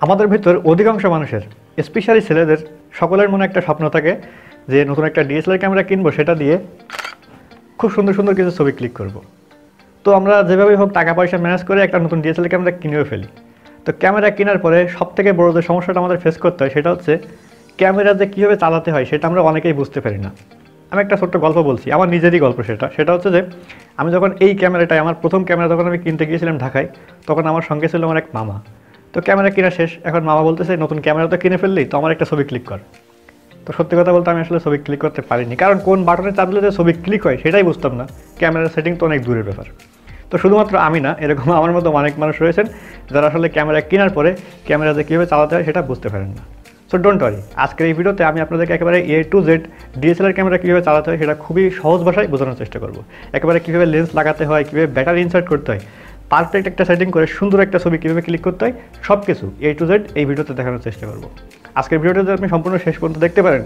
আমাদের ভিতর অধিকাংশ মানুষের স্পেশালি ছেলেদের সকলের মনে একটা স্বপ্ন থাকে যে নতুন একটা ডিএসএলআর ক্যামেরা কিনবো, সেটা দিয়ে খুব সুন্দর সুন্দর কিছু ছবি ক্লিক করব। তো আমরা যেভাবেই হোক টাকা পয়সা ম্যানেজ করে একটা নতুন ডিএসএলআর ক্যামেরা কিনেও ফেলি। তো ক্যামেরা কেনার পরে সবথেকে বড় যে সমস্যাটা আমাদের ফেস করতে হয় সেটা হচ্ছে ক্যামেরা যে কীভাবে চালাতে হয় সেটা আমরা অনেকেই বুঝতে পারি না। আমি একটা ছোট্ট গল্প বলছি, আমার নিজেরই গল্প। সেটা হচ্ছে যে আমি যখন এই ক্যামেরাটাই আমার প্রথম ক্যামেরা যখন আমি কিনতে গিয়েছিলাম ঢাকায়, তখন আমার সঙ্গে ছিল আমার এক মামা। তো ক্যামেরা কেনা শেষ, এখন মামা বলতেছে নতুন ক্যামেরা তো কিনে ফেললি, তো আমার একটা ছবি ক্লিক কর। তো সত্যি কথা বলতে আমি আসলে ছবি ক্লিক করতে পারিনি, কারণ কোন বাটনে চাপ দিলে যে ছবি ক্লিক হয় সেটাই বুঝতাম না। ক্যামেরার সেটিং তো অনেক দূরের ব্যাপার। তো শুধুমাত্র আমি না, এরকম আমার মতো অনেক মানুষ রয়েছেন যারা আসলে ক্যামেরা কেনার পরে ক্যামেরা যে কীভাবে চালাতে হয় সেটা বুঝতে পারেন না। সো ডোন্ট ওয়ারি, আজকের এই ভিডিওতে আমি আপনাদেরকে একেবারে A to Z DSLR camera কীভাবে চালাতে হয় সেটা খুবই সহজ ভাষায় বোঝানোর চেষ্টা করব। একেবারে কীভাবে লেন্স লাগাতে হয়, কীভাবে ব্যাটারি ইনসার্ট করতে হয়, পারফেক্ট একটা সেটিং করে সুন্দর একটা ছবি কীভাবে ক্লিক করতে হয়, সব কিছু A to Z এই ভিডিওতে দেখানোর চেষ্টা করব। আজকের ভিডিওটা যদি আপনি সম্পূর্ণ শেষ পর্যন্ত দেখতে পারেন,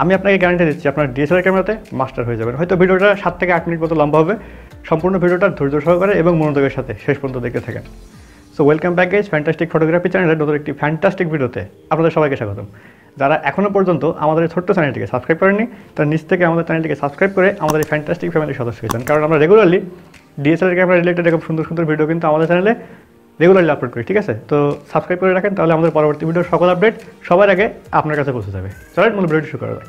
আমি আপনাকে গ্যারান্টি দিচ্ছি আপনার ডিএসএলআর ক্যামেরাতে মাস্টার হয়ে যাবেন। হয়তো ভিডিওটা 7 থেকে 8 মিনিট মতো লম্বা হবে। সম্পূর্ণ ভিডিওটা ধৈর্য সহকারে এবং মনোযোগের সাথে শেষ পর্যন্ত দেখতে থাকেন। So welcome back guys, fantastic photography চ্যানেলের নতুন একটি ফ্যান্টাস্টিক ভিডিওতে আপনাদের সবাইকে স্বাগতম। যারা এখনও পর্যন্ত আমাদের এই ছোট্ট চ্যানেলটিকে সাবস্ক্রাইব করেননি, তার নিচ থেকে আমাদের চ্যানেলটিকে সাবস্ক্রাইব করে আমাদের এই ফ্যান্টাস্টিক ফ্যামিলির সদস্য হয়েছেন। কারণ আমরা রেগুলারলি ডিএসএলআর ক্যামেরা রিলেটেড এরকম সুন্দর সুন্দর ভিডিও কিন্তু আমাদের চ্যানেলে রেগুলারলি আপলোড করি, ঠিক আছে? তো সাবস্ক্রাইব করে রাখেন, তাহলে আমাদের পরবর্তী ভিডিওর সকল আপডেট সবার আগে আপনার কাছে পৌঁছে যাবে। চলেন মূল ভিডিওটি শুরু করা যাক।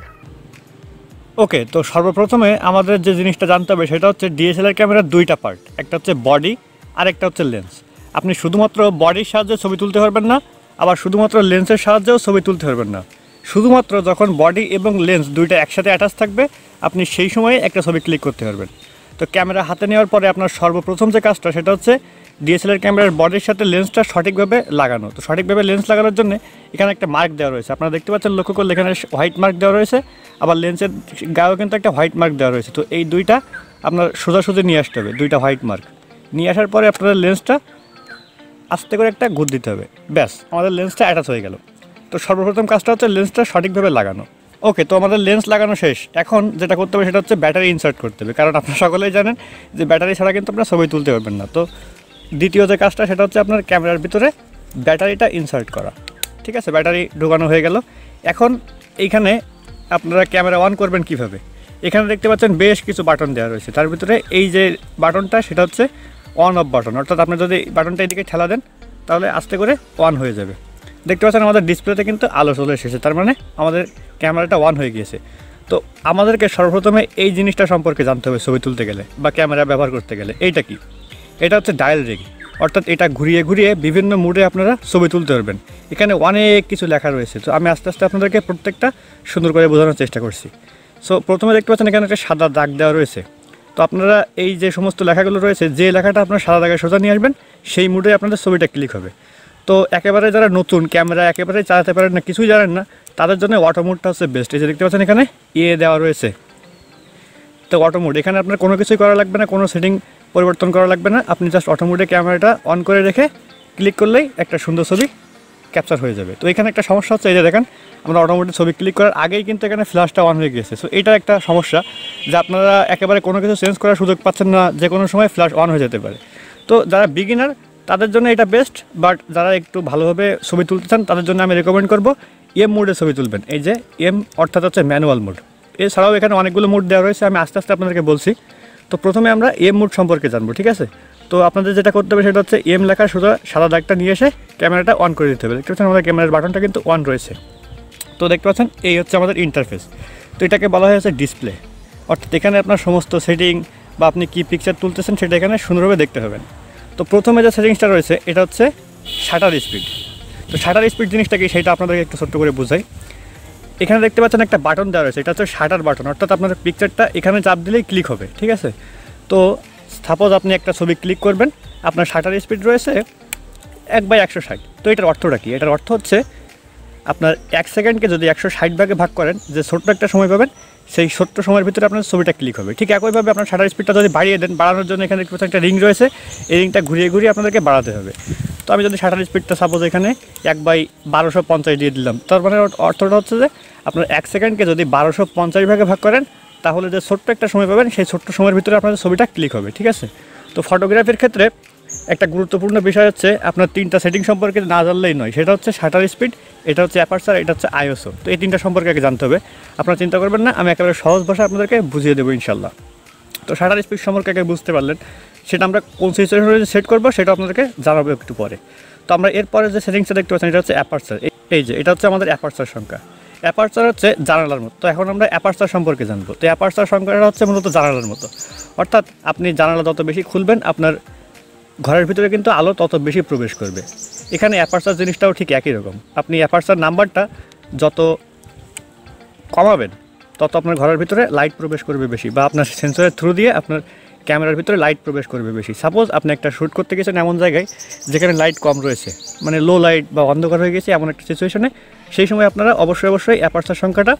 ওকে, তো সর্বপ্রথমে আমাদের যে জিনিসটা জানতে হবে সেটা হচ্ছে ডিএসএলআর ক্যামেরার দুইটা পার্ট, একটা হচ্ছে বডি আর একটা হচ্ছে লেন্স। আপনি শুধুমাত্র বডির সাহায্যে ছবি তুলতে পারবেন না, আবার শুধুমাত্র লেন্সের সাহায্যেও ছবি তুলতে পারবেন না। শুধুমাত্র যখন বডি এবং লেন্স দুইটা একসাথে অ্যাটাচ থাকবে আপনি সেই সময়ে একটা ছবি ক্লিক করতে পারবেন। তো ক্যামেরা হাতে নেওয়ার পরে আপনার সর্বপ্রথম যে কাজটা সেটা হচ্ছে ডিএসএলআর ক্যামেরার বডির সাথে লেন্সটা সঠিকভাবে লাগানো। তো সঠিকভাবে লেন্স লাগানোর জন্য এখানে একটা মার্ক দেওয়া রয়েছে, আপনারা দেখতে পাচ্ছেন, লক্ষ্য করলে এখানে হোয়াইট মার্ক দেওয়া রয়েছে, আবার লেন্সের গায়েও কিন্তু একটা হোয়াইট মার্ক দেওয়া রয়েছে। তো এই দুইটা আপনার সোজাসুজি নিয়ে আসতে হবে, দুইটা হোয়াইট মার্ক নিয়ে আসার পরে আপনাদের লেন্সটা আস্তে করে একটা ঘুর দিতে হবে, ব্যাস আমাদের লেন্সটা অ্যাটাচ হয়ে গেল। তো সর্বপ্রথম কাজটা হচ্ছে লেন্সটা সঠিকভাবে লাগানো। ওকে, তো আমাদের লেন্স লাগানো শেষ। এখন যেটা করতে হবে সেটা হচ্ছে ব্যাটারি ইনসার্ট করতে হবে, কারণ আপনারা সকলেই জানেন যে ব্যাটারি ছাড়া কিন্তু আপনারা ছবি তুলতে পারবেন না। তো দ্বিতীয় যে কাজটা সেটা হচ্ছে আপনার ক্যামেরার ভিতরে ব্যাটারিটা ইনসার্ট করা, ঠিক আছে? ব্যাটারি ঢোকানো হয়ে গেল। এখন এইখানে আপনারা ক্যামেরা অন করবেন কিভাবে? এখানে দেখতে পাচ্ছেন বেশ কিছু বাটন দেওয়া রয়েছে, তার ভিতরে এই যে বাটনটা সেটা হচ্ছে অন অফ বাটন, অর্থাৎ আপনি যদি বাটনটা এদিকে ঠেলা দেন তাহলে আস্তে করে অন হয়ে যাবে। দেখতে পাচ্ছেন আমাদের ডিসপ্লেতে কিন্তু আলো চলে এসেছে, তার মানে আমাদের ক্যামেরাটা অন হয়ে গিয়েছে। তো আমাদেরকে সর্বপ্রথমে এই জিনিসটা সম্পর্কে জানতে হবে ছবি তুলতে গেলে বা ক্যামেরা ব্যবহার করতে গেলে। এইটা কি? এটা হচ্ছে ডায়াল রিং, অর্থাৎ এটা ঘুরিয়ে ঘুরিয়ে বিভিন্ন মুডে আপনারা ছবি তুলতে পারবেন। এখানে অনেক কিছু লেখা রয়েছে, তো আমি আস্তে আস্তে আপনাদেরকে প্রত্যেকটা সুন্দর করে বোঝানোর চেষ্টা করছি। সো প্রথমে দেখতে পাচ্ছেন এখানে একটা সাদা দাগ দেওয়া রয়েছে। তো আপনারা এই যে সমস্ত লেখাগুলো রয়েছে, যে লেখাটা আপনার সাদা দাগে সোজা নিয়ে আসবেন সেই মুডে আপনাদের ছবিটা ক্লিক হবে। তো একেবারে যারা নতুন ক্যামেরা একেবারে চালাতে পারেন না, কিছুই জানেন না, তাদের জন্য অটো মোডটা হচ্ছে বেস্ট। এই যে দেখতে পাচ্ছেন এখানে দেওয়া রয়েছে, তো অটো মোড, এখানে আপনার কোনো কিছুই করা লাগবে না, কোনো সেটিং পরিবর্তন করা লাগবে না। আপনি জাস্ট অটো মোডে ক্যামেরাটা অন করে রেখে ক্লিক করলেই একটা সুন্দর ছবি ক্যাপচার হয়ে যাবে। তো এখানে একটা সমস্যা হচ্ছে, এই যে দেখেন আমরা অটো মোডে ছবি ক্লিক করার আগেই কিন্তু এখানে ফ্ল্যাশটা অন হয়ে গিয়েছে। সো এটা একটা সমস্যা যে আপনারা একেবারে কোনো কিছু চেঞ্জ করার সুযোগ পাচ্ছেন না, যে কোনো সময় ফ্ল্যাশ অন হয়ে যেতে পারে। তো যারা বিগিনার তাদের জন্য এটা বেস্ট, বাট যারা একটু ভালোভাবে ছবি তুলতে চান তাদের জন্য আমি রেকমেন্ড করবো এম মোডে ছবি তুলবেন। এই যে এম অর্থাৎ হচ্ছে ম্যানুয়াল মোড। এছাড়াও এখানে অনেকগুলো মোড দেওয়া রয়েছে, আমি আস্তে আস্তে আপনাদেরকে বলছি। তো প্রথমে আমরা এম মোড সম্পর্কে জানবো, ঠিক আছে? তো আপনাদের যেটা করতে হবে সেটা হচ্ছে এম লেখা সোজা সাদা দাগটা নিয়ে এসে ক্যামেরাটা অন করে দিতে হবে। দেখতে পাচ্ছেন আমাদের ক্যামেরার বাটনটা কিন্তু অন রয়েছে। তো দেখতে পাচ্ছেন এই হচ্ছে আমাদের ইন্টারফেস। তো এটাকে বলা হয়েছে ডিসপ্লে, অর্থাৎ এখানে আপনার সমস্ত সেটিং বা আপনি কী পিকচার তুলতেছেন সেটা এখানে সুন্দরভাবে দেখতে হবেন। তো প্রথমে যে সেটিংসটা রয়েছে এটা হচ্ছে শাটার স্পিড। তো শাটার স্পিড জিনিসটা কি সেটা আপনাদেরকে একটু ছোট্ট করে বোঝাই। এখানে দেখতে পাচ্ছেন একটা বাটন দেওয়া রয়েছে, এটা হচ্ছে শাটার বাটন, অর্থাৎ আপনার পিকচারটা এখানে চাপ দিলেই ক্লিক হবে, ঠিক আছে? তো সাপোজ আপনি একটা ছবি ক্লিক করবেন, আপনার শাটার স্পিড রয়েছে 1/160। তো এটার অর্থটা কি? এটার অর্থ হচ্ছে আপনার 1 সেকেন্ডকে যদি 160 ভাগে ভাগ করেন, যে ছোট্ট একটা সময় পাবেন, সেই ছোট্ট সময়ের ভিতরে আপনার ছবিটা ক্লিক হবে। ঠিক একইভাবে আপনার শাটার স্পিডটা যদি বাড়িয়ে দেন, বাড়ানোর জন্য এখানে একটা রিং রয়েছে, এই রিংটা ঘুরিয়ে ঘুরিয়ে আপনাদেরকে বাড়াতে হবে। তো আমি যদি শাটার স্পিডটা সাপোজ এখানে 1/1250 দিয়ে দিলাম, তার মানে অর্থটা হচ্ছে যে আপনার 1 সেকেন্ডকে যদি 1250 ভাগে ভাগ করেন তাহলে যে ছোট্ট একটা সময় পাবেন সেই ছোট্ট সময়ের ভিতরে আপনাদের ছবিটা ক্লিক হবে, ঠিক আছে? তো ফটোগ্রাফির ক্ষেত্রে একটা গুরুত্বপূর্ণ বিষয় হচ্ছে আপনার 3টা সেটিং সম্পর্কে না জানলেই নয়, সেটা হচ্ছে শাটার স্পিড, এটা হচ্ছে অ্যাপারচার, এটা হচ্ছে আইএসও। তো এই 3টা সম্পর্কে আগে জানতে হবে। আপনারা চিন্তা করবেন না, আমি একেবারে সহজ ভাষায় আপনাদেরকে বুঝিয়ে দেবো ইনশাল্লাহ। তো শাটার স্পিড সম্পর্কে আগে বুঝতে পারলেন, সেটা আমরা কোন সিচুয়েশনে সেট করবো সেটা আপনাদেরকে জানাবো একটু পরে। তো আমরা এরপরে যে সেটিংসটা দেখতে পাচ্ছেন এটা হচ্ছে অ্যাপারচার। এই যে এটা হচ্ছে আমাদের অ্যাপারচার সংখ্যা। অ্যাপারচার হচ্ছে জানালার মতো। তো এখন আমরা অ্যাপারচার সম্পর্কে জানবো। তো অ্যাপারচার সংখ্যাটা হচ্ছে মূলত জানালার মতো, অর্থাৎ আপনি জানালা যত বেশি খুলবেন আপনার ঘরের ভিতরে কিন্তু আলো তত বেশি প্রবেশ করবে। এখানে অ্যাপারচার জিনিসটাও ঠিক একই রকম। আপনি অ্যাপারচার নাম্বারটা যত কমাবেন তত আপনার ঘরের ভিতরে লাইট প্রবেশ করবে বেশি, বা আপনার সেন্সরের থ্রু দিয়ে আপনার ক্যামেরার ভিতরে লাইট প্রবেশ করবে বেশি। সাপোজ আপনি একটা শ্যুট করতে গেছেন এমন জায়গায় যেখানে লাইট কম রয়েছে, মানে লো লাইট বা অন্ধকার হয়ে গেছে এমন একটা সিচুয়েশনে, সেই সময় আপনারা অবশ্যই অ্যাপারচার সংখ্যাটা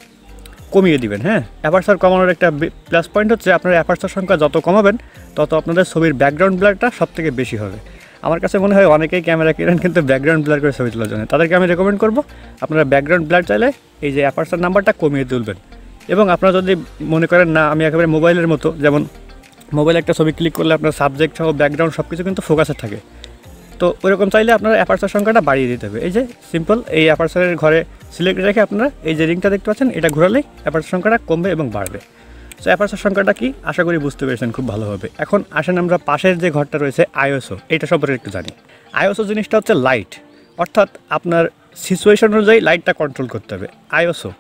কমিয়ে দিবেন। হ্যাঁ, অ্যাপারচার কমানোর একটা প্লাস পয়েন্ট হচ্ছে আপনার অ্যাপারচার সংখ্যা যত কমাবেন তত আপনাদের ছবির ব্যাকগ্রাউন্ড ব্লারটা সবথেকে বেশি হবে। আমার কাছে মনে হয় অনেকেই ক্যামেরা কেনেন কিন্তু ব্যাকগ্রাউন্ড ব্লার করে ছবি তোলার জন্য, তাদেরকে আমি রেকমেন্ড করবো আপনারা ব্যাকগ্রাউন্ড ব্লার চাইলে এই যে অ্যাপারচার নাম্বারটা কমিয়ে তুলবেন। এবং আপনারা যদি মনে করেন না আমি একেবারে মোবাইলের মতো, যেমন মোবাইলে একটা ছবি ক্লিক করলে আপনার সাবজেক্ট সহ ব্যাকগ্রাউন্ড সব কিছু কিন্তু ফোকাসে থাকে, তো ওইরকম চাইলে আপনারা অ্যাপারচার সংখ্যাটা বাড়িয়ে দিতে হবে। এই যে সিম্পল এই অ্যাপারচারের ঘরে সিলেক্ট রেখে আপনারা এই যে রিংটা দেখতে পাচ্ছেন এটা ঘোরালেই অ্যাপারচার সংখ্যাটা কমবে এবং বাড়বে। সো অ্যাপারচার সংখ্যাটা কি আশা করি বুঝতে পেরেছেন খুব ভালোভাবে। এখন আসেন আমরা পাশের যে ঘরটা রয়েছে আইএসও, এটা সম্পর্কে একটু জানি। আইএসও জিনিসটা হচ্ছে লাইট, অর্থাৎ আপনার সিচুয়েশন অনুযায়ী লাইটটা কন্ট্রোল করতে হবে। আইএসও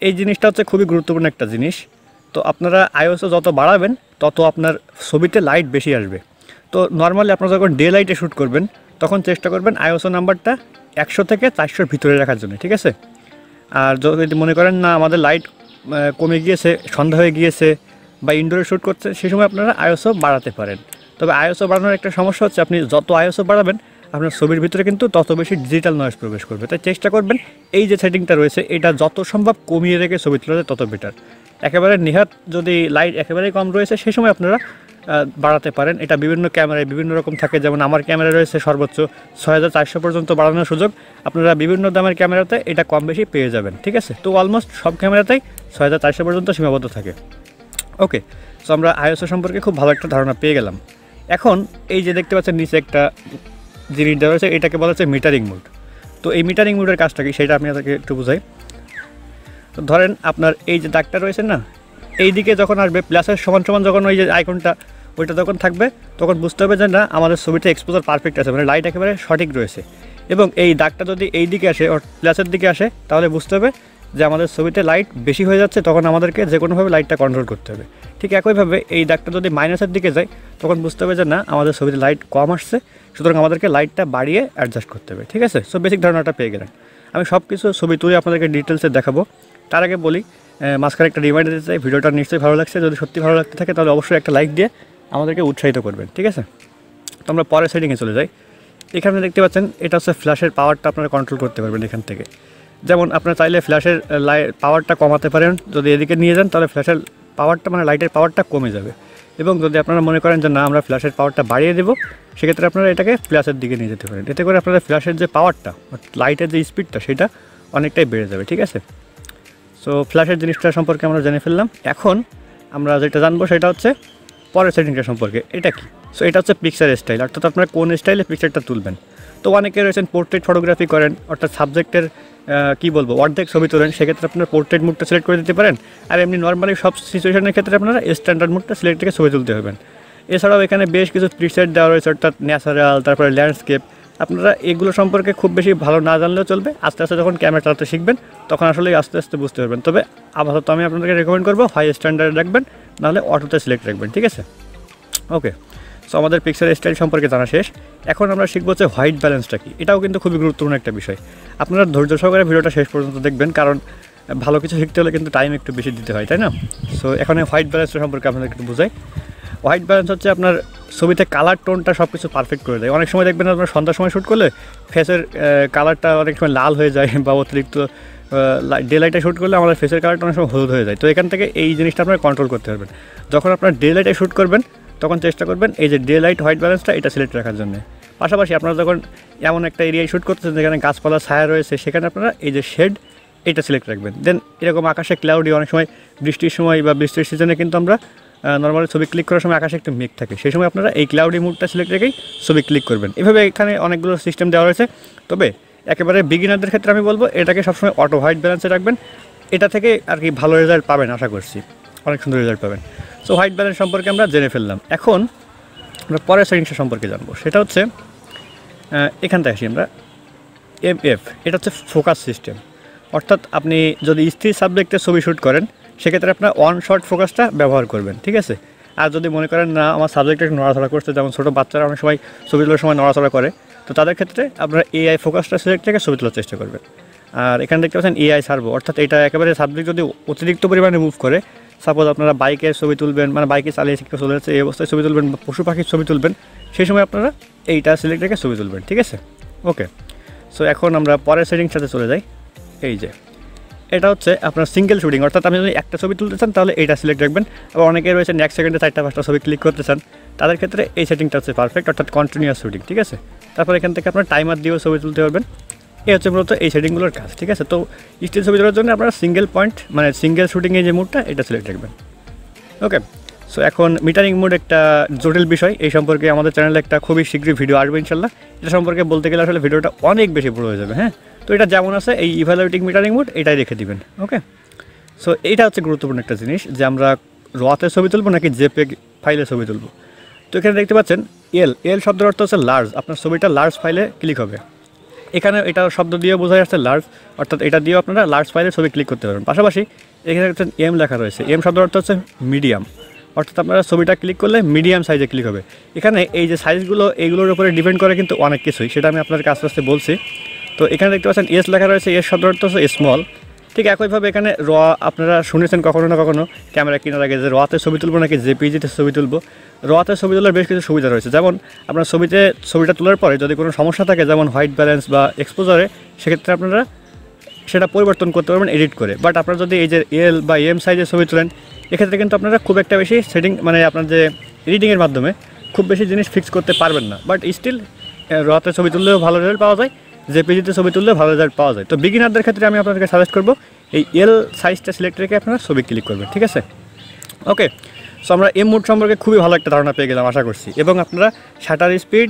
এই জিনিসটা হচ্ছে খুবই গুরুত্বপূর্ণ একটা জিনিস। তো আপনারা আইএসও যত বাড়াবেন তত আপনার ছবিতে লাইট বেশি আসবে। তো নর্মালি আপনারা যখন ডে লাইটে শ্যুট করবেন তখন চেষ্টা করবেন আইএসও নাম্বারটা 100 থেকে 400-র ভিতরে রাখার জন্য, ঠিক আছে। আর যদি মনে করেন না আমাদের লাইট কমে গিয়েছে, সন্ধ্যা হয়ে গিয়েছে বা ইনডোরে শ্যুট করছে, সেই সময় আপনারা আইএসও বাড়াতে পারেন। তবে আইএসও বাড়ানোর একটা সমস্যা হচ্ছে আপনি যত আইএসও বাড়াবেন আপনার ছবির ভিতরে কিন্তু তত বেশি ডিজিটাল নয়েজ প্রবেশ করবে। তাই চেষ্টা করবেন এই যে সেটিংটা রয়েছে এটা যত সম্ভব কমিয়ে রেখে ছবি তোলা যায় তত বেটার। একেবারে নেহাত যদি লাইট একেবারেই কম রয়েছে সেই সময় আপনারা বাড়াতে পারেন। এটা বিভিন্ন ক্যামেরায় বিভিন্ন রকম থাকে, যেমন আমার ক্যামেরা রয়েছে সর্বোচ্চ 6400 পর্যন্ত বাড়ানোর সুযোগ। আপনারা বিভিন্ন দামের ক্যামেরাতে এটা কম বেশি পেয়ে যাবেন, ঠিক আছে। তো অলমোস্ট সব ক্যামেরাতেই 6400 পর্যন্ত সীমাবদ্ধ থাকে। ওকে, সো আমরা আইএসও সম্পর্কে খুব ভালো একটা ধারণা পেয়ে গেলাম। এখন এই যে দেখতে পাচ্ছেন নিচে একটা জিনিস দেওয়া রয়েছে, এটাকে বলা হচ্ছে মিটারিং মোড। তো এই মিটারিং মোডের কাজটা কি সেটা আমি আপনাকে একটু বুঝাই। তো ধরেন আপনার এই যে দাগটা রয়েছে না, এই দিকে যখন আসবে প্লাসের সমান সমান যখন ওই যে আইকনটা ওইটা যখন থাকবে তখন বুঝতে হবে যে না আমাদের ছবিটা এক্সপোজার পারফেক্ট আছে, মানে লাইট একেবারে সঠিক রয়েছে। এবং এই দাগটা যদি এই দিকে আসে প্লাসের দিকে আসে তাহলে বুঝতে হবে যে আমাদের ছবিতে লাইট বেশি হয়ে যাচ্ছে, তখন আমাদেরকে যে কোনোভাবে লাইটটা কন্ট্রোল করতে হবে। ঠিক একইভাবে এই দাগটা যদি মাইনাসের দিকে যায় তখন বুঝতে হবে যে না আমাদের ছবিতে লাইট কম আসছে, সুতরাং আমাদেরকে লাইটটা বাড়িয়ে অ্যাডজাস্ট করতে হবে, ঠিক আছে। সো বেসিক ধারণাটা পেয়ে গেলেন। আমি সব কিছু ছবি তুলে আপনাদেরকে ডিটেলসে দেখাবো। তার আগে বলি মাঝখানে একটা রিমাইন্ডার দিতে চাই, ভিডিওটা নিশ্চয়ই ভালো লাগছে। যদি সত্যি ভালো লাগতে থাকে তাহলে অবশ্যই একটা লাইক দিয়ে আমাদেরকে উৎসাহিত করবেন, ঠিক আছে। তো আমরা পরের সেটিংয়ে চলে যাই। এখানে দেখতে পাচ্ছেন এটা হচ্ছে ফ্ল্যাশের পাওয়ারটা আপনারা কন্ট্রোল করতে পারবেন এখান থেকে। যেমন আপনারা চাইলে ফ্ল্যাশের পাওয়ারটা কমাতে পারেন, যদি এদিকে নিয়ে যান তাহলে ফ্ল্যাশের পাওয়ারটা মানে লাইটের পাওয়ারটা কমে যাবে। এবং যদি আপনারা মনে করেন যে না আমরা ফ্ল্যাশের পাওয়ারটা বাড়িয়ে দেবো, সেক্ষেত্রে আপনারা এটাকে প্লাসের দিকে নিয়ে যেতে পারেন। এতে করে আপনাদের ফ্ল্যাশের যে পাওয়ারটা লাইটের যে স্পিডটা সেটা অনেকটাই বেড়ে যাবে, ঠিক আছে। সো ফ্ল্যাশের জিনিসটা সম্পর্কে আমরা জেনে ফেললাম। এখন আমরা যেটা জানবো সেটা হচ্ছে পরের সেটিংটা সম্পর্কে। এটা কি? সো এটা হচ্ছে পিকচার স্টাইল, অর্থাৎ আপনারা কোন স্টাইলে পিকচারটা তুলবেন। তো অনেকে রয়েছেন পোর্ট্রেট ফটোগ্রাফি করেন, অর্থাৎ সাবজেক্টের কী বলবো অর্ধেক ছবি তোলেন, সেক্ষেত্রে আপনারা পোর্ট্রেট মুডটা সিলেক্ট করে দিতে পারেন। আর এমনি নর্মালি সব সিচুয়েশনের ক্ষেত্রে আপনারা স্ট্যান্ডার্ড মুডটা সিলেক্ট করে ছবি তুলতে হবেন। এছাড়াও এখানে বেশ কিছু প্রিসেট দেওয়া রয়েছে, অর্থাৎ ন্যাচারাল, তারপরে ল্যান্ডস্কেপ। আপনারা এগুলো সম্পর্কে খুব বেশি ভালো না জানলেও চলবে, আস্তে আস্তে যখন ক্যামেরা চালাতে শিখবেন তখন আসলে আস্তে আস্তে বুঝতে পারবেন। তবে আপাতত আমি আপনাদেরকে রেকমেন্ড করবো হাই স্ট্যান্ডার্ড রাখবেন, নাহলে অটোতে সিলেক্ট রাখবেন, ঠিক আছে। ওকে, সো আমাদের পিকচার স্টাইল সম্পর্কে জানা শেষ। এখন আমরা শিখবো হচ্ছে হোয়াইট ব্যালেন্সটা কি। এটাও কিন্তু খুবই গুরুত্বপূর্ণ একটা বিষয়। আপনারা ধৈর্য সহকারে ভিডিওটা শেষ পর্যন্ত দেখবেন, কারণ ভালো কিছু শিখতে হলে কিন্তু টাইম একটু বেশি দিতে হয়, তাই না। সো এখানে হোয়াইট ব্যালেন্সটা সম্পর্কে আপনাদের একটু বোঝাই। হোয়াইট ব্যালেন্স হচ্ছে আপনার ছবিতে কালার টোনটা সব কিছু পারফেক্ট করে দেয়। অনেক সময় দেখবেন আপনার সন্ধ্যার সময় শ্যুট করলে ফেসের কালারটা অনেক সময় লাল হয়ে যায়, বা অতিরিক্ত ডে লাইটে শ্যুট করলে আমাদের ফেসের কালারটা অনেক সময় হলুদ হয়ে যায়। তো এখান থেকে এই জিনিসটা আপনারা কন্ট্রোল করতে পারবেন। যখন আপনার ডে লাইটে শ্যুট করবেন তখন চেষ্টা করবেন এই যে ডে লাইট হোয়াইট ব্যালেন্সটা এটা সিলেক্ট রাখার জন্য। পাশাপাশি আপনারা যখন এমন একটা এরিয়ায় শ্যুট করতেছেন যেখানে গাছপালা ছায়া রয়েছে, সেখানে আপনারা এই যে শেড এটা সিলেক্ট রাখবেন। দেন এরকম আকাশে ক্লাউডি, অনেক সময় বৃষ্টির সময় বা বৃষ্টির সিজনে কিন্তু আমরা নর্মালি ছবি ক্লিক করার সময় আকাশে একটু মেঘ থাকে, সেই সময় আপনারা এই ক্লাউডি মুডটা সিলেক্ট রেখেই ছবি ক্লিক করবেন। এভাবে এখানে অনেকগুলো সিস্টেম দেওয়া রয়েছে, তবে একেবারে বিগিনারদের ক্ষেত্রে আমি বলবো এটাকে সবসময় অটো হোয়াইট ব্যালেন্সে রাখবেন। এটা থেকে আর কি ভালো রেজাল্ট পাবেন, আশা করছি অনেক সুন্দর রেজাল্ট পাবেন। সো হোয়াইট ব্যালেন্স সম্পর্কে আমরা জেনে ফেললাম। এখন আমরা পরের সেটিংসটা সম্পর্কে জানবো, সেটা হচ্ছে এখানটা আসি আমরা MF। এটা হচ্ছে ফোকাস সিস্টেম, অর্থাৎ আপনি যদি স্থির সাবজেক্টে ছবি শ্যুট করেন সেক্ষেত্রে আপনার ওয়ান শট ফোকাসটা ব্যবহার করবেন, ঠিক আছে। আর যদি মনে করেন না আমার সাবজেক্টে একটু নড়াচড়া করছে, যেমন ছোটো বাচ্চারা অনেক সময় ছবি তোলার সময় নড়াচড়া করে, তো তাদের ক্ষেত্রে আপনারা AI ফোকাসটা সিলেক্ট থেকে ছবি তোলার চেষ্টা করবেন। আর এখানে দেখতে পাচ্ছেন AI সার্ভো, অর্থাৎ এটা একেবারে সাবজেক্ট যদি অতিরিক্ত পরিমাণে মুভ করে, সাপোজ আপনারা বাইকের ছবি তুলবেন, মানে বাইকে চালিয়ে শিখতে চলে যাচ্ছে এই অবস্থায় ছবি তুলবেন বা পশু পাখির ছবি তুলবেন, সেই সময় আপনারা এইটা সিলেক্ট রেখে ছবি তুলবেন, ঠিক আছে। ওকে, সো এখন আমরা পরের সেটিংস সাথে চলে যাই। এই যে এটা হচ্ছে আপনার সিঙ্গেল শুটিং, অর্থাৎ আপনি যদি একটা ছবি তুলতে চান তাহলে এইটা সিলেক্ট রাখবেন। আবার অনেকে রয়েছে নেক্সট সেকেন্ডে 4টা-5টা ছবি ক্লিক করতে চান, তাদের ক্ষেত্রে এই সেটিংটা হচ্ছে পারফেক্ট, অর্থাৎ কন্টিনিউয়াস শুটিং, ঠিক আছে। তারপর এখান থেকে আপনার টাইমার দিয়েও ছবি তুলতে পারবেন। এই হচ্ছে মূলত এই সেটিংগুলোর কাজ, ঠিক আছে। তো স্টিল ছবি তোলার জন্য আপনারা সিঙ্গেল পয়েন্ট মানে সিঙ্গেল শুটিংয়ে যে মুডটা এটা সিলেক্ট রাখবেন। ওকে, সো এখন মিটারিং মোড একটা জটিল বিষয়, এই সম্পর্কে আমাদের চ্যানেলে একটা খুবই শীঘ্রই ভিডিও আসবে ইনশাল্লাহ। এটা সম্পর্কে বলতে গেলে আসলে ভিডিওটা অনেক বেশি বড় হয়ে যাবে, হ্যাঁ। তো এটা যেমন আছে এই ইভ্যালুয়েটিং মিটারিং মোড এটাই রেখে দিবেন। ওকে, সো এইটা হচ্ছে গুরুত্বপূর্ণ একটা জিনিস যে আমরা রতে ছবি তুলবো নাকি জেপিইজি ফাইলে ছবি তুলবো। তো এখানে দেখতে পাচ্ছেন এল শব্দের অর্থ হচ্ছে লার্জ, আপনার ছবিটা লার্জ ফাইলে ক্লিক হবে। এখানে এটা শব্দ দিয়ে বোঝা যাচ্ছে লার্জ, অর্থাৎ এটা দিয়েও আপনারা লার্জ ফাইলে ছবি ক্লিক করতে পারবেন। পাশাপাশি এখানে দেখছেন এম লেখা রয়েছে, এম শব্দের অর্থ হচ্ছে মিডিয়াম, অর্থাৎ আপনারা ছবিটা ক্লিক করলে মিডিয়াম সাইজে ক্লিক হবে। এখানে এই যে সাইজগুলো এইগুলোর উপরে ডিপেন্ড করে কিন্তু অনেক কিছুই, সেটা আমি আপনাদেরকে আস্তে আস্তে বলছি। তো এখানে দেখতে পাচ্ছেন এস লেখা রয়েছে, এস শব্দের অর্থ হচ্ছে স্মল। ঠিক একইভাবে এখানে আপনারা শুনেছেন কখনো না কখনো ক্যামেরা কেনার আগে যে রতে ছবি তুলবো নাকি জেপিইজিতে ছবি তুলবো। রতে ছবি তোলার বেশ কিছু সুবিধা রয়েছে, যেমন আপনার ছবিটা তোলার পরে যদি কোনো সমস্যা থাকে, যেমন হোয়াইট ব্যালেন্স বা এক্সপোজারে, সেক্ষেত্রে আপনারা সেটা পরিবর্তন করতে পারবেন এডিট করে। বাট আপনারা যদি এই যে এল বা এম সাইজের ছবি তোলেন, এক্ষেত্রে কিন্তু আপনারা খুব একটা বেশি সেটিং মানে আপনার যে এডিটিংয়ের মাধ্যমে খুব বেশি জিনিস ফিক্স করতে পারবেন না। বাট স্টিল রতে ছবি তুললেও ভালো রেজাল্ট পাওয়া যায়, জেপিইজিতে ছবি তুললেও ভালো রেজাল্ট পাওয়া যায়। তো বিগিনারদের ক্ষেত্রে আমি আপনাদেরকে সাজেস্ট করবো এই এল সাইজটা সিলেক্ট রেখে আপনারা ছবি ক্লিক করবেন, ঠিক আছে। ওকে, সো আমরা এম মোড সম্পর্কে খুবই ভালো একটা ধারণা পেয়ে গেলাম আশা করছি, এবং আপনারা শাটার স্পিড,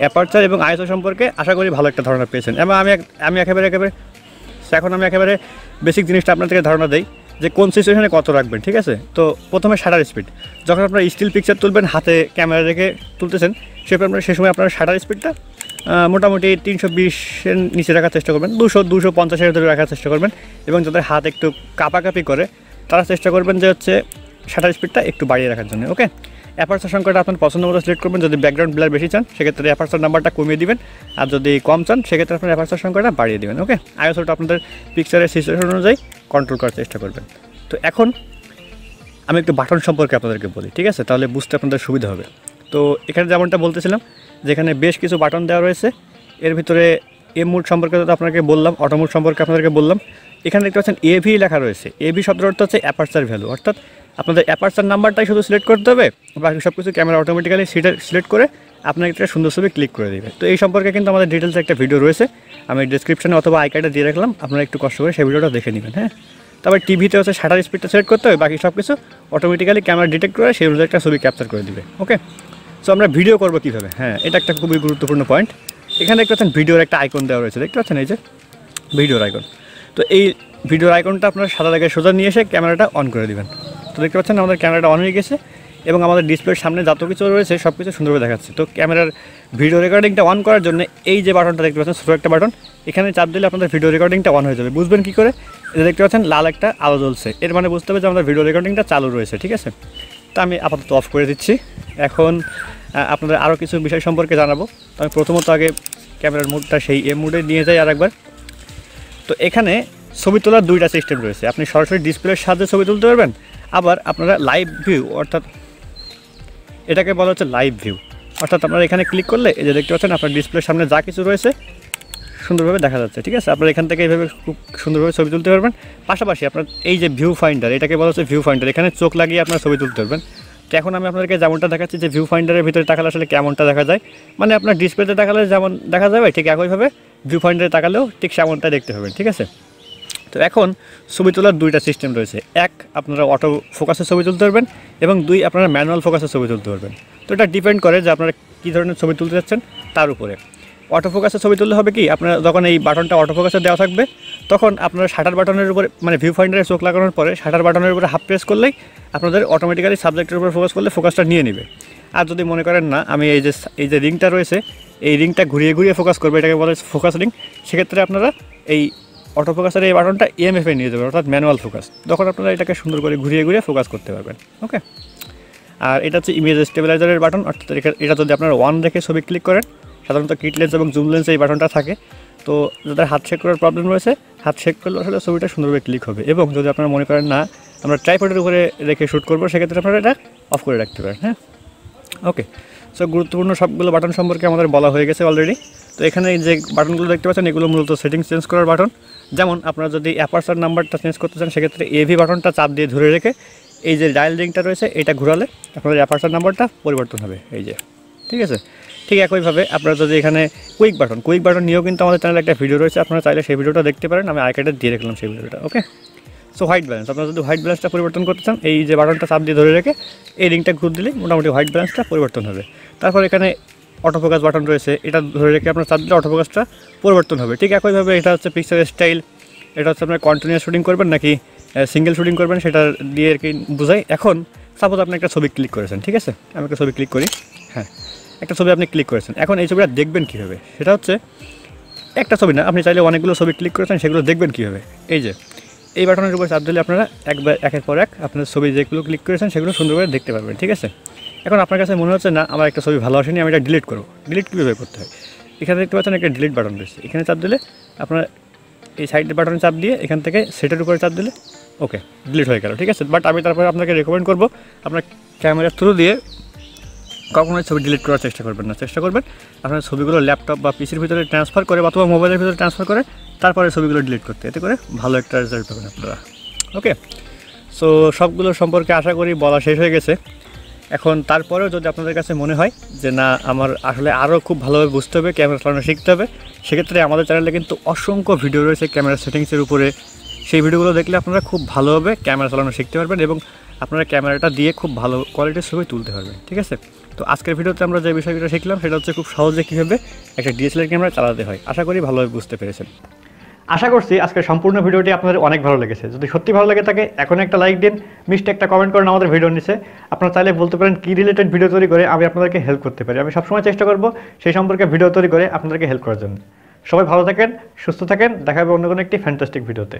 অ্যাপারচার এবং আইএসও সম্পর্কে আশা করি ভালো একটা ধারণা পেয়েছেন। এবং আমি একেবারে এখন আমি একেবারে বেসিক জিনিসটা আপনাদেরকে ধারণা দেই যে কোন সিচুয়েশনে কত রাখবেন, ঠিক আছে। তো প্রথমে শাটার স্পিড, যখন আপনারা স্টিল পিকচার তুলবেন, হাতে ক্যামেরা রেখে তুলতেছেন, সে সময় আপনারা শাটার স্পিডটা মোটামুটি 320-এর নিচে রাখার চেষ্টা করবেন, 200-250-এর ভিতরে রাখার চেষ্টা করবেন। এবং যাদের হাত একটু কাঁপাকাঁপি করে তারা চেষ্টা করবেন যে হচ্ছে শাটার স্পিডটা একটু বাড়িয়ে রাখার জন্য। ওকে, অ্যাপারচার সংখ্যাটা আপনার পছন্দ মতো সিলেক্ট করবেন। যদি ব্যাকগ্রাউন্ড ব্লার বেশি চান সেক্ষেত্রে অ্যাপারচার নাম্বারটা কমিয়ে দিবেন, আর যদি কম চান সেক্ষেত্রে আপনার অ্যাপারচার সংখ্যাটা বাড়িয়ে দেবেন। ওকে, আইএসওটা আপনাদের পিকচারের সিচুয়েশন অনুযায়ী কন্ট্রোল করার চেষ্টা করবেন। তো এখন আমি একটু বাটন সম্পর্কে আপনাদেরকে বলি, ঠিক আছে, তাহলে বুঝতে আপনাদের সুবিধা হবে। তো এখানে যেমনটা বলতেছিলাম, যেখানে বেশ কিছু বাটন দেওয়া রয়েছে, এর ভিতরে এম মোড সম্পর্কে তো আপনাকে বললাম, অটো মোড সম্পর্কে আপনাদেরকে বললাম। এখানে দেখতে পাচ্ছেন এভি লেখা রয়েছে, এভি শব্দের অর্থ হচ্ছে অ্যাপারচার ভ্যালু, অর্থাৎ আপনাদের অ্যাপারচার নাম্বারটাই শুধু সিলেক্ট করতে হবে, বাকি সব কিছু ক্যামেরা অটোমেটিক্যালি সিলেক্ট করে আপনাকে একটা সুন্দর ছবি ক্লিক করে দেবে। তো এই সম্পর্কে কিন্তু আমাদের ডিটেলসে একটা ভিডিও রয়েছে, আমি ডিসক্রিপশনে অথবা আইকার্ডে দিয়ে রাখলাম, আপনারা একটু কষ্ট করে সেই ভিডিওটা দেখে নেবেন। হ্যাঁ, তারপর টিভিতে হচ্ছে শাটার স্পিডটা সিলেক্ট করতে হবে, বাকি সব কিছু অটোমেটিক্যালি ক্যামেরা ডিটেক্ট করে সেই অনুযায়ী একটা ছবি ক্যাপচার করে দেবে। ওকে, সো আমরা ভিডিও করবো কীভাবে, হ্যাঁ এটা একটা খুবই গুরুত্বপূর্ণ পয়েন্ট। এখানে দেখতে পাচ্ছেন ভিডিওর একটা আইকন দেওয়া রয়েছে, দেখতে পাচ্ছেন এই যে ভিডিওর আইকন। তো এই ভিডিওর আইকনটা আপনারা সাদা জায়গায় সোজা নিয়ে এসে ক্যামেরাটা অন করে দেবেন। তো দেখতে পাচ্ছেন আমাদের ক্যামেরাটা অন হয়ে গেছে এবং আমাদের ডিসপ্লের সামনে যত কিছু রয়েছে সব কিছু সুন্দরভাবে দেখাচ্ছে। তো ক্যামেরার ভিডিও রেকর্ডিংটা অন করার জন্য এই যে বাটনটা দেখতে পাচ্ছেন, ছোটো একটা বাটন, এখানে চাপ দিলে আপনাদের ভিডিও রেকর্ডিংটা অন হয়ে যাবে। বুঝবেন কী করে, এটা দেখতে পাচ্ছেন লাল একটা আলো জ্বলছে, এর মানে বুঝতে হবে যে আমাদের ভিডিও রেকর্ডিংটা চালু রয়েছে, ঠিক আছে। তো আমি আপাতত অফ করে দিচ্ছি। এখন আপনাদের আরও কিছু বিষয় সম্পর্কে জানাবো। তো আমি প্রথমত আগে ক্যামেরার মুডটা সেই এম মুডে নিয়ে যাই আরেকবার। তো এখানে ছবি তোলার দুইটা সিস্টেম রয়েছে, আপনি সরাসরি ডিসপ্লের সাহায্যে ছবি তুলতে পারবেন, আবার আপনারা লাইভ ভিউ, অর্থাৎ এটাকে বলা হচ্ছে লাইভ ভিউ, অর্থাৎ আপনারা এখানে ক্লিক করলে এই যে দেখতে পাচ্ছেন আপনার ডিসপ্লের সামনে যা কিছু রয়েছে সুন্দরভাবে দেখা যাচ্ছে, ঠিক আছে। আপনারা এখান থেকে এইভাবে খুব সুন্দরভাবে ছবি তুলতে পারবেন। পাশাপাশি আপনার এই যে ভিউ ফাইন্ডার, এটাকে বলা হচ্ছে ভিউ ফাইন্ডার, এখানে চোখ লাগিয়ে আপনারা ছবি তুলতে পারবেন। তো এখন আমি আপনাদেরকে যেমনটা দেখাচ্ছি যে ভিউ ফাইন্ডারের ভিতরে তাকালে আসলে কেমনটা দেখা যায়, মানে আপনার ডিসপ্লেতে তাকালে যেমন দেখা যাবে ঠিক একইভাবে ভিউ ফাইন্ডারে তাকালেও ঠিক সেমনটা দেখতে পাবেন, ঠিক আছে। তো এখন ছবি তোলার দুইটা সিস্টেম রয়েছে, এক আপনারা অটো ফোকাসে ছবি তুলতে পারবেন এবং দুই আপনারা ম্যানুয়াল ফোকাসে ছবি তুলতে পারবেন। তো এটা ডিপেন্ড করে যে আপনারা কী ধরনের ছবি তুলতে যাচ্ছেন তার উপরে। অটো ফোকাসে ছবি তুললে হবে কি, আপনারা যখন এই বাটনটা অটো ফোকাসে দেওয়া থাকবে তখন আপনারা শাটার বাটনের উপরে মানে ভিউ ফাইন্ডারে চোখ লাগানোর পরে শাটার বাটনের উপরে হাফ প্রেস করলেই আপনাদের অটোমেটিক্যালি সাবজেক্টের উপরে ফোকাস করলে ফোকাসটা নিয়ে নেবে। আর যদি মনে করেন না আমি এই যে রিংটা রয়েছে এই রিংটা ঘুরিয়ে ঘুরিয়ে ফোকাস করবে, এটাকে বলে ফোকাস রিং, সেক্ষেত্রে আপনারা এই অটো ফোকাসের এই বাটনটা ইএমএফে নিয়ে যাবেন, অর্থাৎ ম্যানুয়াল ফোকাস। তখন আপনারা এটাকে সুন্দর করে ঘুরিয়ে ঘুরিয়ে ফোকাস করতে পারবেন। ওকে, আর এটা হচ্ছে ইমেজ স্টেবিলাইজারের বাটন, অর্থাৎ এটা যদি আপনারা ওয়ান রেখে ছবি ক্লিক করেন, সাধারণত কিট লেন্স এবং জুম লেন্সে এই বাটনটা থাকে, তো যাদের হাত শেক করার প্রবলেম রয়েছে হাত শেক করলে আসলে ছবিটা সুন্দরভাবে ক্লিক হবে। এবং যদি আপনারা মনে করেন না আমরা ট্রাইপডের উপরে রেখে শ্যুট করবো, সেক্ষেত্রে আপনারা এটা অফ করে রাখতে পারেন। হ্যাঁ, ওকে। সো গুরুত্বপূর্ণ সবগুলো বাটন সম্পর্কে আমাদের বলা হয়ে গেছে অলরেডি। তো এখানে যে বাটনগুলো দেখতে পাচ্ছেন এগুলো মূলত সেটিংস চেঞ্জ করার বাটন। যেমন আপনারা যদি অ্যাপারচার নাম্বারটা চেঞ্জ করতে চান, সেক্ষেত্রে এভি বাটনটা চাপ দিয়ে ধরে রেখে এই যে ডায়াল রিংটা রয়েছে এটা ঘোরালে আপনাদের অ্যাপারচার নাম্বারটা পরিবর্তন হবে, এই যে, ঠিক আছে। ঠিক একইভাবে আপনারা যদি এখানে কুইক বাটন নিয়েও কিন্তু আমাদের চ্যানেলে একটা ভিডিও রয়েছে, আপনারা চাইলে সেই ভিডিওটা দেখতে পারেন, আমি আইকার্ডে দিয়ে রাখলাম সেই ভিডিওটা। ওকে, সো হোয়াইট ব্যালেন্স, আপনারা যদি হোয়াইট ব্যালেন্সটা পরিবর্তন করতে চান এই যে বাটনটা চাপ দিয়ে ধরে রেখে এই রিংটা ঘুর দিলেই মোটামুটি হোয়াইট ব্যালেন্সটা পরিবর্তন হবে। তারপর এখানে অটো ফোকাস বাটন রয়েছে, এটা ধরে রেখে আপনার চাপ দিলে অটো ফোকাসটা পরিবর্তন হবে। ঠিক একইভাবে এটা হচ্ছে পিকচার স্টাইল, এটা হচ্ছে আপনার কন্টিনিউয়াস শুটিং করবেন নাকি সিঙ্গেল শুটিং করবেন সেটা দিয়ে আর কি বোঝাই। এখন সাপোজ আপনি একটা ছবি ক্লিক করেছেন, ঠিক আছে, আমি একটা ছবি ক্লিক করি, হ্যাঁ, একটা ছবি আপনি ক্লিক করেছেন। এখন এই ছবিটা দেখবেন কীভাবে, সেটা হচ্ছে একটা ছবি না, আপনি চাইলে অনেকগুলো ছবি ক্লিক করেছেন, সেগুলো দেখবেন কীভাবে, এই যে এই বাটনের উপর চাপ দিলে আপনারা একের পর এক আপনার ছবি যেগুলো ক্লিক করেছেন সেগুলো সুন্দরভাবে দেখতে পারবেন। ঠিক আছে, এখন আপনার কাছে মনে হচ্ছে না আমার একটা ছবি ভালো আসেনি, আমি এটা ডিলিট করবো। ডিলিট কীভাবে করতে হয়, এখানে দেখতে পাচ্ছেন একটা ডিলিট বাটন রয়েছে, এখানে চাপ দিলে আপনার এই সাইডের বাটনে চাপ দিয়ে এখান থেকে সেটের উপরে চাপ দিলে ওকে ডিলিট হয়ে গেল। ঠিক আছে, বাট আমি তারপরে আপনাকে রেকমেন্ড করবো আপনার ক্যামেরার থ্রু দিয়ে কখনোই ছবি ডিলিট করার চেষ্টা করবেন না। চেষ্টা করবেন আপনার ছবিগুলো ল্যাপটপ বা পিসির ভিতরে ট্রান্সফার করে অথবা মোবাইলের ভিতরে ট্রান্সফার করে তারপরে ছবিগুলো ডিলিট করতে, এতে করে ভালো একটা রেজাল্ট পাবেন আপনারা। ওকে, সো সবগুলো সম্পর্কে আশা করি বলা শেষ হয়ে গেছে। এখন তারপরেও যদি আপনাদের কাছে মনে হয় যে না আমার আসলে আরও খুব ভালোভাবে বুঝতে হবে, ক্যামেরা চালানো শিখতে হবে, সেক্ষেত্রে আমাদের চ্যানেলে কিন্তু অসংখ্য ভিডিও রয়েছে ক্যামেরা সেটিংসের উপরে। সেই ভিডিওগুলো দেখলে আপনারা খুব ভালোভাবে ক্যামেরা চালানো শিখতে পারবেন এবং আপনারা ক্যামেরাটা দিয়ে খুব ভালো কোয়ালিটির ছবি তুলতে পারবেন। ঠিক আছে, তো আজকের ভিডিওতে আমরা যে বিষয়টা শিখলাম সেটা হচ্ছে খুব সহজে কীভাবে একটা ডিএসএলআর ক্যামেরা চালাতে হয়। আশা করি ভালোভাবে বুঝতে পেরেছেন। আশা করছি আজকের সম্পূর্ণ ভিডিওটি আপনাদের অনেক ভালো লেগেছে। যদি সত্যি ভালো লাগে থাকে এখন একটা লাইক দিন, মিষ্টি একটা কমেন্ট করেন আমাদের ভিডিওর নিচে। আপনারা চাইলে বলতে পারেন কী রিলেটেড ভিডিও তৈরি করে আমি আপনাদেরকে হেল্প করতে পারি। আমি সবসময় চেষ্টা করব সেই সম্পর্কে ভিডিও তৈরি করে আপনাদেরকে হেল্প করার জন্য। সবাই ভালো থাকেন, সুস্থ থাকেন, দেখা হবে অন্য কোনো একটি ফ্যান্টাস্টিক ভিডিওতে।